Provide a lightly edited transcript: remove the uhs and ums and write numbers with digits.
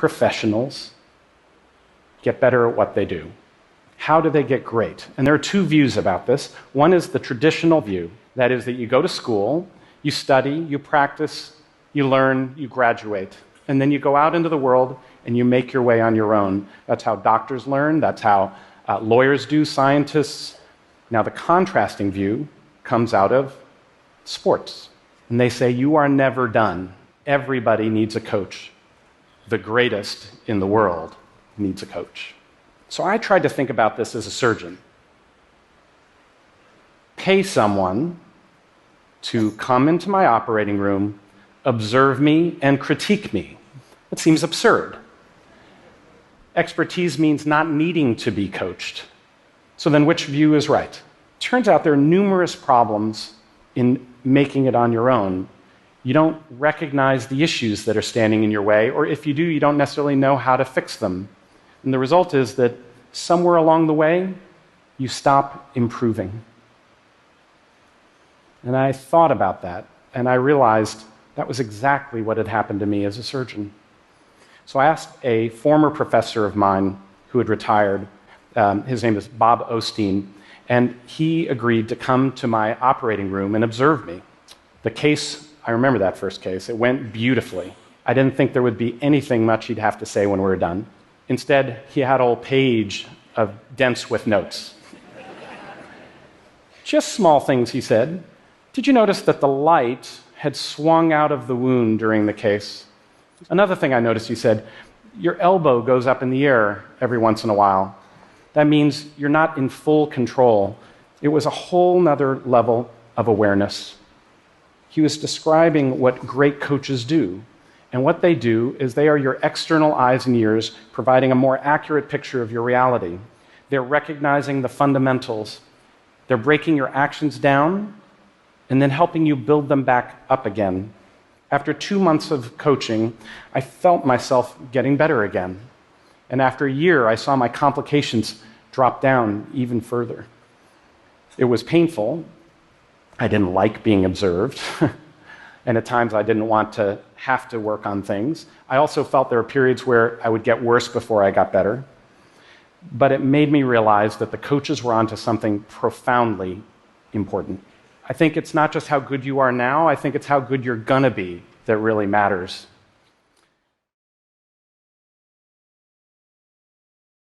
professionals get better at what they do? How do they get great? And there are two views about this. One is the traditional view. That is that you go to school, you study, you practice, you learn, you graduate. And then you go out into the world and you make your way on your own. That's how doctors learn. That's how lawyers do, scientists. Now, the contrasting view comes out of sports. And they say, you are never done. Everybody needs a coach. The greatest in the world needs a coach. So I tried to think about this as a surgeon. Pay someone to come into my operating room, observe me, and critique me. It seems absurd. Expertise means not needing to be coached. So then which view is right? Turns out there are numerous problems in making it on your own. You don't recognize the issues that are standing in your way, or if you do, you don't necessarily know how to fix them. And the result is that somewhere along the way, you stop improving. And I thought about that, and I realized that was exactly what had happened to me as a surgeon. So I asked a former professor of mine who had retired, his name is Bob Osteen, and he agreed to come to my operating room and observe me. The case, I remember that first case, it went beautifully. I didn't think there would be anything much he'd have to say when we were done. Instead, he had a whole page of dense with notes. Just small things, he said. Did you notice that the light had swung out of the wound during the case? Another thing I noticed, he said, your elbow goes up in the air every once in a while. That means you're not in full control. It was a whole nother level of awareness. He was describing what great coaches do. And what they do is they are your external eyes and ears, providing a more accurate picture of your reality. They're recognizing the fundamentals. They're breaking your actions down and then helping you build them back up again. After 2 months of coaching, I felt myself getting better again. And after a year, I saw my complications drop down even further. It was painful. I didn't like being observed. And at times I didn't want to have to work on things. I also felt there were periods where I would get worse before I got better. But it made me realize that the coaches were onto something profoundly important. I think it's not just how good you are now, I think it's how good you're gonna be that really matters.